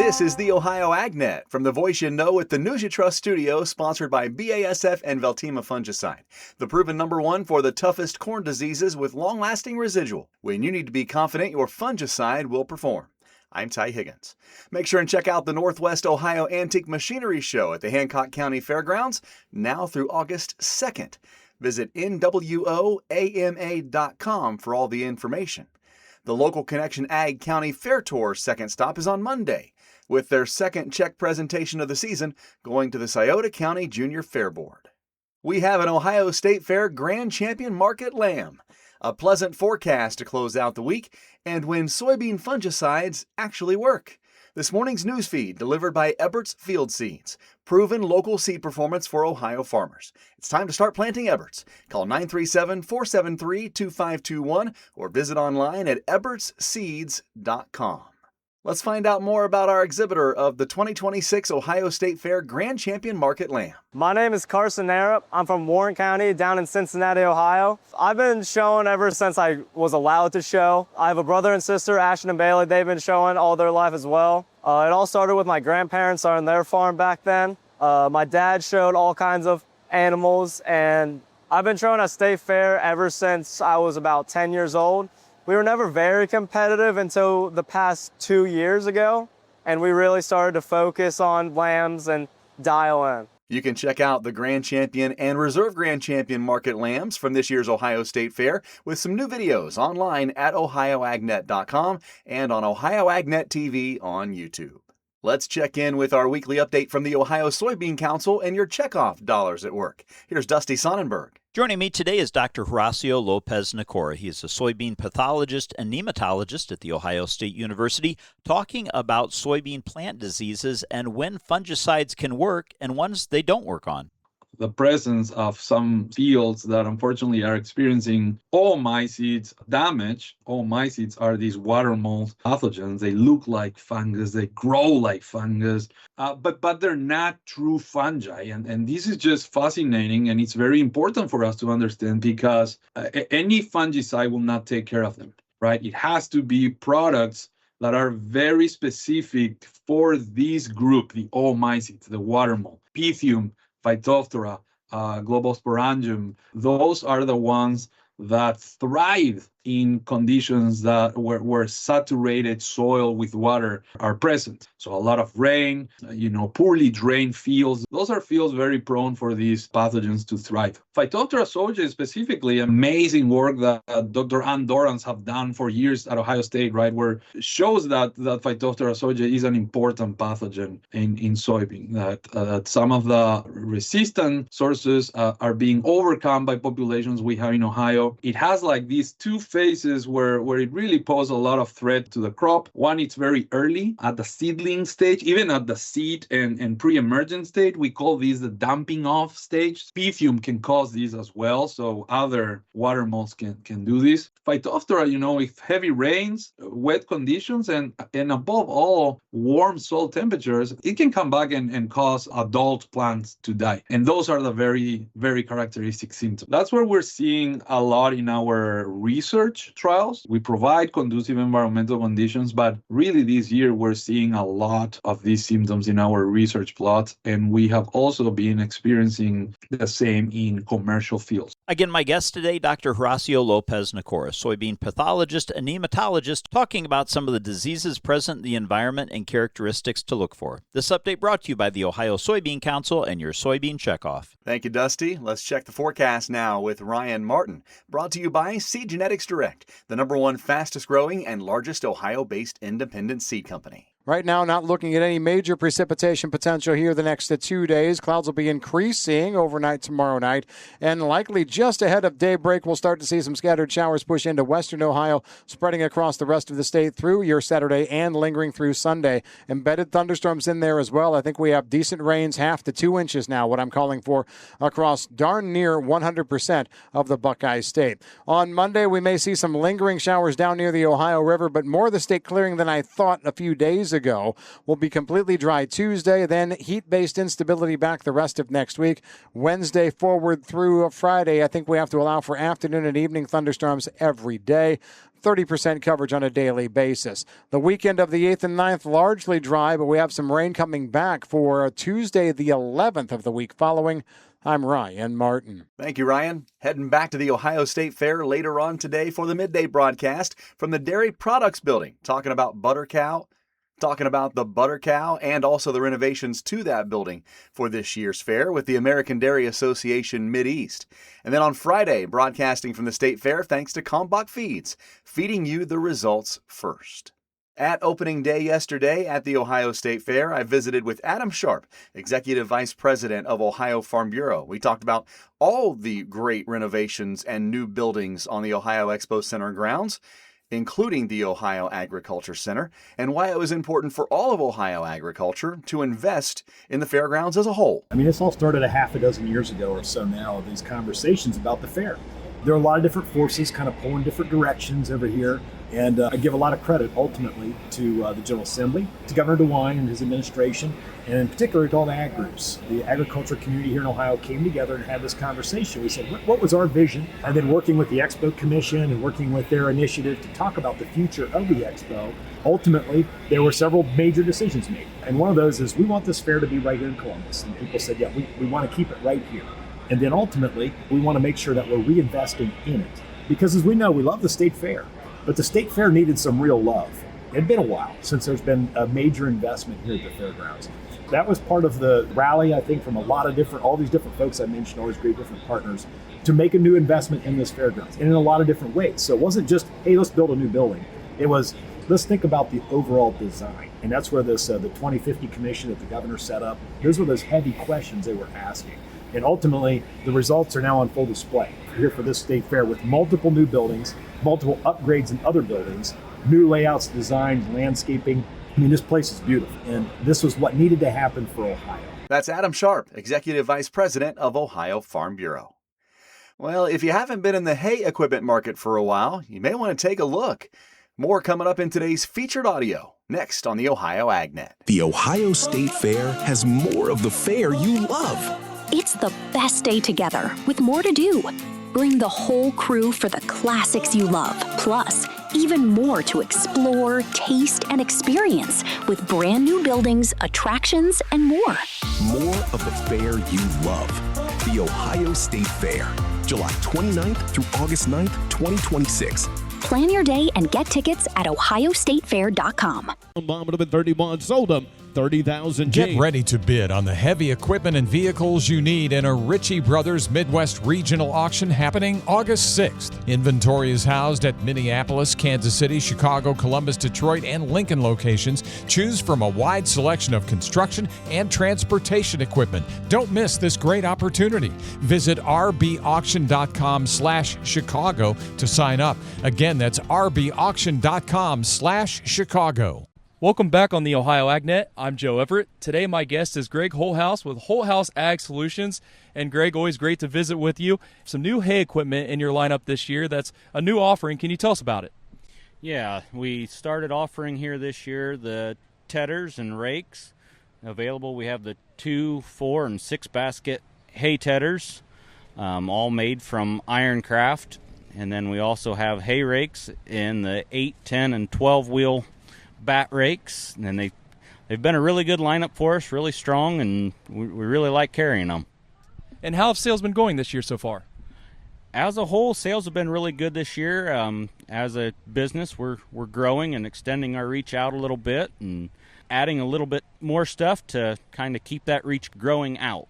This is the Ohio AgNet from the voice you know at the News You Trust studio, sponsored by BASF and Veltima Fungicide, the proven #1 for the toughest corn diseases with long-lasting residual. When you need to be confident your fungicide will perform. I'm Ty Higgins. Make sure and check out the Northwest Ohio Antique Machinery Show at the Hancock County Fairgrounds now through August 2nd. Visit NWOAMA.com for all the information. The Local Connection Ag County Fair Tour's second stop is on Monday, with their second check presentation of the season going to the Scioto County Junior Fair Board. We have an Ohio State Fair Grand Champion Market lamb, a pleasant forecast to close out the week, and when soybean fungicides actually work. This morning's news feed delivered by Ebert's Field Seeds, proven local seed performance for Ohio farmers. It's time to start planting Ebert's. Call 937-473-2521 or visit online at ebertsseeds.com. Let's find out more about our exhibitor of the 2026 Ohio State Fair Grand Champion Market Lamb. My name is Carson Arup. I'm from Warren County down in Cincinnati, Ohio. I've been showing ever since I was allowed to show. I have a brother and sister, Ashton and Bailey. They've been showing all their life as well. It all started with my grandparents on their farm back then. My dad showed all kinds of animals, and I've been showing at State Fair ever since I was about 10 years old. We were never very competitive until the past 2 years ago, and we really started to focus on lambs and dial in. You can check out the Grand Champion and Reserve Grand Champion Market Lambs from this year's Ohio State Fair with some new videos online at ohioagnet.com and on Ohio AgNet TV on YouTube. Let's check in with our weekly update from the Ohio Soybean Council and your checkoff dollars at work. Here's Dusty Sonnenberg. Joining me today is Dr. Horacio Lopez Nicora. He is a soybean pathologist and nematologist at The Ohio State University, talking about soybean plant diseases and when fungicides can work and ones they don't work on. The presence of some fields that unfortunately are experiencing oomycetes damage. Oomycetes are these water mold pathogens. They look like fungus, they grow like fungus, but they're not true fungi. And this is just fascinating, and it's very important for us to understand because any fungicide will not take care of them, right? It has to be products that are very specific for this group, the oomycetes, the water mold, Pythium, Phytophthora, Globosporangium. Those are the ones that thrive in conditions that where saturated soil with water are present. So a lot of rain, poorly drained fields. Those are fields very prone for these pathogens to thrive. Phytophthora zoysia specifically, amazing work that Dr. Ann Dorrance have done for years at Ohio State, right, where it shows that Phytophthora zoysia is an important pathogen in soybean, that some of the resistant sources are being overcome by populations we have in Ohio. It has like these two phases where it really poses a lot of threat to the crop. One, it's very early at the seedling stage, even at the seed and pre-emergent stage. We call these the damping off stage. Pythium can cause these as well, so other water molds can do this. Phytophthora, with heavy rains, wet conditions, and above all, warm soil temperatures, it can come back and cause adult plants to die. And those are the very, very characteristic symptoms. That's where we're seeing a lot in our research trials. We provide conducive environmental conditions, but really this year we're seeing a lot of these symptoms in our research plots, and we have also been experiencing the same in commercial fields. Again, my guest today, Dr. Horacio Lopez Nicora, soybean pathologist and nematologist, talking about some of the diseases present in the environment and characteristics to look for. This update brought to you by the Ohio Soybean Council and your soybean checkoff. Thank you, Dusty. Let's check the forecast now with Ryan Martin. Brought to you by Seed Genetics Direct, the #1 fastest growing and largest Ohio-based independent seed company. Right now, not looking at any major precipitation potential here the next 2 days. Clouds will be increasing overnight tomorrow night, and likely just ahead of daybreak, we'll start to see some scattered showers push into western Ohio, spreading across the rest of the state through your Saturday and lingering through Sunday. Embedded thunderstorms in there as well. I think we have decent rains, 1/2 to 2 inches now, what I'm calling for, across darn near 100% of the Buckeye State. On Monday, we may see some lingering showers down near the Ohio River, but more of the state clearing than I thought a few days ago. Will be completely dry Tuesday, then heat-based instability back the rest of next week. Wednesday forward through Friday, I think we have to allow for afternoon and evening thunderstorms every day. 30% coverage on a daily basis. The weekend of the 8th and 9th, largely dry, but we have some rain coming back for Tuesday, the 11th of the week following. I'm Ryan Martin. Thank you, Ryan. Heading back to the Ohio State Fair later on today for the midday broadcast from the Dairy Products Building, talking about Butter Cow, talking about the Butter Cow and also the renovations to that building for this year's fair with the American Dairy Association Mideast. And then on Friday, broadcasting from the State Fair thanks to Kalmbach Feeds, feeding you the results first. At opening day yesterday at the Ohio State Fair, I visited with Adam Sharp, Executive Vice President of Ohio Farm Bureau. We talked about all the great renovations and new buildings on the Ohio Expo Center grounds, including the Ohio Agriculture Center, and why it was important for all of Ohio agriculture to invest in the fairgrounds as a whole. I mean, this all started a half a dozen years ago or so now, of these conversations about the fair. There are a lot of different forces kind of pulling different directions over here. And I give a lot of credit ultimately to the General Assembly, to Governor DeWine and his administration, and in particular to all the ag groups. The agriculture community here in Ohio came together and had this conversation. We said, what was our vision? And then working with the Expo Commission and working with their initiative to talk about the future of the Expo, ultimately there were several major decisions made. And one of those is we want this fair to be right here in Columbus. And people said, yeah, we want to keep it right here. And then ultimately, we want to make sure that we're reinvesting in it. Because as we know, we love the state fair. But the state fair needed some real love. It had been a while since there's been a major investment here at the fairgrounds. That was part of the rally, I think, from all these different folks I mentioned, all these great different partners, to make a new investment in this fairgrounds, and in a lot of different ways. So it wasn't just, hey, let's build a new building. It was, let's think about the overall design. And that's where this the 2050 commission that the governor set up, those were those heavy questions they were asking. And ultimately, the results are now on full display here for this state fair with multiple new buildings, multiple upgrades in other buildings, new layouts, designs, landscaping. I mean, this place is beautiful, and this was what needed to happen for Ohio. That's Adam Sharp, Executive Vice President of Ohio Farm Bureau. Well, if you haven't been in the hay equipment market for a while, you may want to take a look. More coming up in today's featured audio, next on the Ohio AgNet. The Ohio State Fair has more of the fair you love. It's the best day together with more to do. Bring the whole crew for the classics you love, plus even more to explore, taste, and experience with brand new buildings, attractions, and more. More of the fair you love. The Ohio State Fair, July 29th through August 9th, 2026. Plan your day and get tickets at ohiostatefair.com. Bomb 31 sold them. 30,000. Get ready to bid on the heavy equipment and vehicles you need in a Ritchie Brothers Midwest Regional Auction happening August 6th. Inventory is housed at Minneapolis, Kansas City, Chicago, Columbus, Detroit, and Lincoln locations. Choose from a wide selection of construction and transportation equipment. Don't miss this great opportunity. Visit rbauction.com/Chicago to sign up. Again, that's rbauction.com/Chicago. Welcome back on the Ohio AgNet. I'm Joe Everett. Today my guest is Greg Holthouse with Holthouse Ag Solutions. And Greg, always great to visit with you. Some new hay equipment in your lineup this year. That's a new offering. Can you tell us about it? Yeah, we started offering here this year the tedders and rakes. Available, we have the 2, 4, and 6 basket hay tedders, all made from Ironcraft. And then we also have hay rakes in the 8, 10, and 12 wheel bat rakes, and they've been a really good lineup for us, really strong, and we really like carrying them. And how have sales been going this year so far? As a whole, sales have been really good this year. As a business, we're growing and extending our reach out a little bit and adding a little bit more stuff to kind of keep that reach growing out.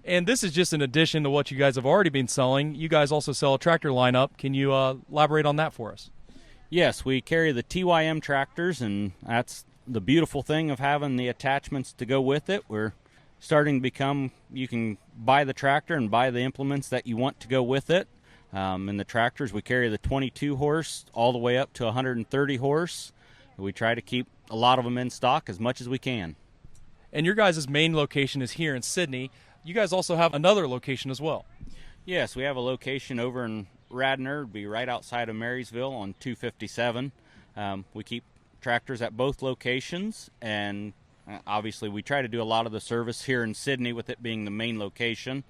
And this is just an addition to what you guys have already been selling. You guys also sell a tractor lineup. Can you elaborate on that for us? Yes, we carry the TYM tractors, and that's the beautiful thing of having the attachments to go with it. We're starting to become, you can buy the tractor and buy the implements that you want to go with it. In the tractors, we carry the 22 horse all the way up to 130 horse. We try to keep a lot of them in stock as much as we can. And your guys' main location is here in Sidney. You guys also have another location as well. Yes, we have a location over in Radnor, would be right outside of Marysville on 257. We keep tractors at both locations, and obviously we try to do a lot of the service here in Sidney with it being the main location.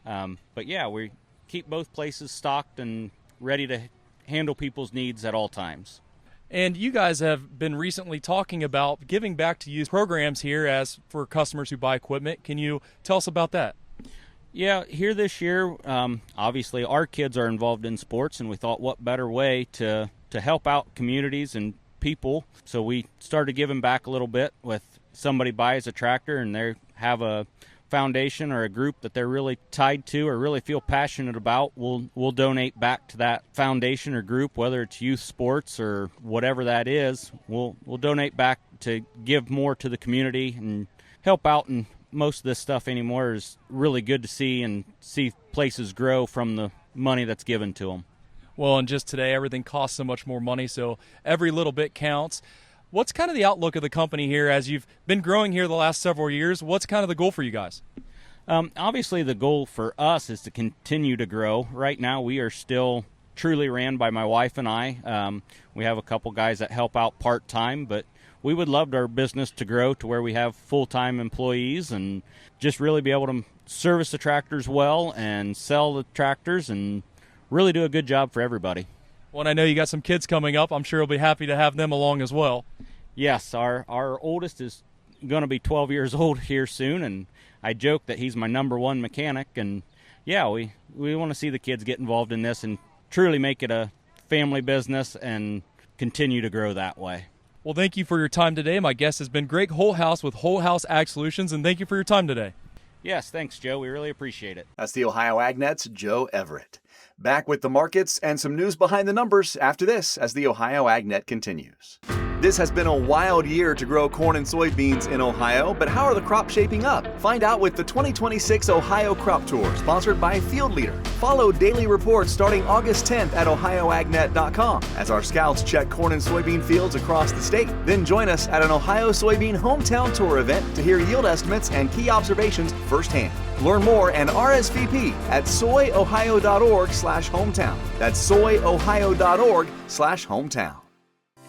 But yeah, we keep both places stocked and ready to handle people's needs at all times. And you guys have been recently talking about giving back to youth programs here as for customers who buy equipment. Can you tell us about that? Yeah, here this year, obviously our kids are involved in sports, and we thought what better way to help out communities and people. So we started giving back a little bit with somebody buys a tractor and they have a foundation or a group that they're really tied to or really feel passionate about. We'll donate back to that foundation or group, whether it's youth sports or whatever that is. We'll donate back to give more to the community and help out. And most of this stuff anymore is really good to see, and see places grow from the money that's given to them. Well, and just today, everything costs so much more money, so every little bit counts. What's kind of the outlook of the company here as you've been growing here the last several years? What's kind of the goal for you guys? Obviously, the goal for us is to continue to grow. Right now, we are still truly ran by my wife and I. We have a couple guys that help out part-time, but we would love our business to grow to where we have full-time employees and just really be able to service the tractors well and sell the tractors and really do a good job for everybody. Well, and I know you got some kids coming up. I'm sure you'll be happy to have them along as well. Yes, our oldest is going to be 12 years old here soon, and I joke that he's my number one mechanic. And yeah, we want to see the kids get involved in this and truly make it a family business and continue to grow that way. Well, thank you for your time today. My guest has been Greg Holthouse with Holthouse Ag Solutions, and thank you for your time today. Yes, thanks, Joe. We really appreciate it. That's the Ohio AgNet's Joe Everett. Back with the markets and some news behind the numbers after this as the Ohio AgNet continues. This has been a wild year to grow corn and soybeans in Ohio, but how are the crops shaping up? Find out with the 2026 Ohio Crop Tour, sponsored by Field Leader. Follow daily reports starting August 10th at ohioagnet.com as our scouts check corn and soybean fields across the state. Then join us at an Ohio Soybean Hometown Tour event to hear yield estimates and key observations firsthand. Learn more and RSVP at soyohio.org/hometown. That's soyohio.org/hometown.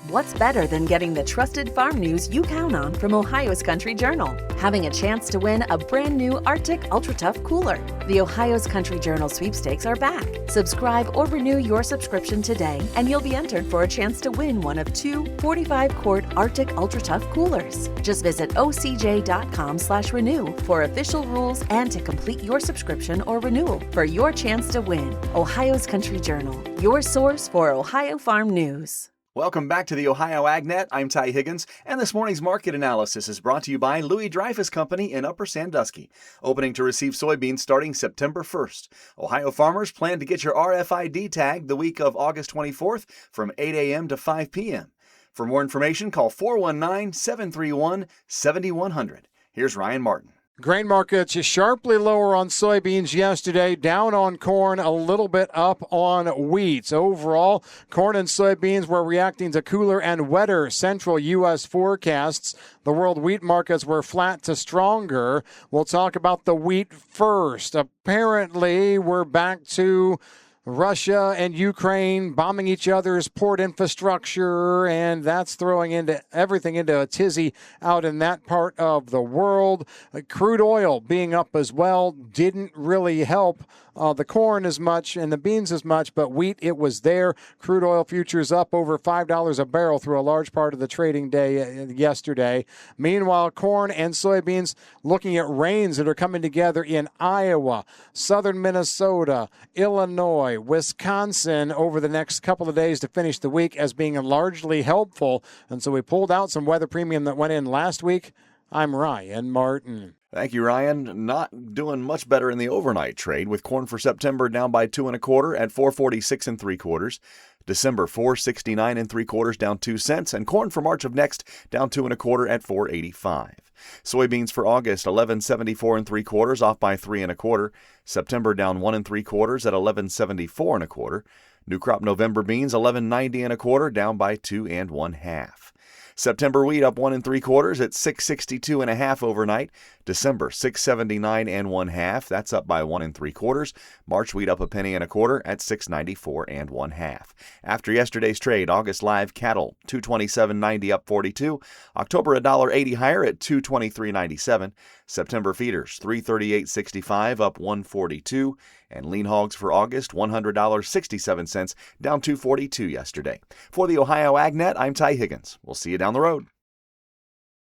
What's better than getting the trusted farm news you count on from Ohio's Country Journal? Having a chance to win a brand new Arctic Ultra Tough cooler. The Ohio's Country Journal sweepstakes are back. Subscribe or renew your subscription today, and you'll be entered for a chance to win one of two 45-quart Arctic Ultra Tough coolers. Just visit ocj.com/renew for official rules and to complete your subscription or renewal for your chance to win. Ohio's Country Journal, your source for Ohio farm news. Welcome back to the Ohio AgNet. I'm Ty Higgins, and this morning's market analysis is brought to you by Louis Dreyfus Company in Upper Sandusky, opening to receive soybeans starting September 1st. Ohio farmers plan to get your RFID tag the week of August 24th from 8 a.m. to 5 p.m. For more information, call 419-731-7100. Here's Ryan Martin. Grain markets sharply lower on soybeans yesterday, down on corn, a little bit up on wheat. Overall, corn and soybeans were reacting to cooler and wetter central U.S. forecasts. The world wheat markets were flat to stronger. We'll talk about the wheat first. Apparently, we're back to Russia and Ukraine bombing each other's port infrastructure, and that's throwing everything into a tizzy out in that part of the world. Crude oil being up as well didn't really help the corn as much and the beans as much, but wheat, it was there. Crude oil futures up over $5 a barrel through a large part of the trading day yesterday. Meanwhile, corn and soybeans looking at rains that are coming together in Iowa, southern Minnesota, Illinois, Wisconsin over the next couple of days to finish the week as being largely helpful. And so we pulled out some weather premium that went in last week. I'm Ryan Martin. Thank you, Ryan. Not doing much better in the overnight trade, with corn for September down by 2 1/4 at 446 3/4. December 469 3/4 down 2 cents, and corn for March of next down 2 1/4 at 485. Soybeans for August 1174 3/4 off by 3 1/4. September down 1 3/4 at 1174 1/4. New crop November beans 1190 1/4 down by 2 1/2. September wheat up 1 3/4 at 662 1/2 overnight. December 679 1/2. That's up by 1 3/4. March wheat up a penny and a quarter at 694 1/2. After yesterday's trade, August live cattle 227.90 up 42. October $1.80 higher at 223.97. September feeders 338.65 up 142, And lean hogs for August, $100.67, down $2.42 yesterday. For the Ohio AgNet, I'm Ty Higgins. We'll see you down the road.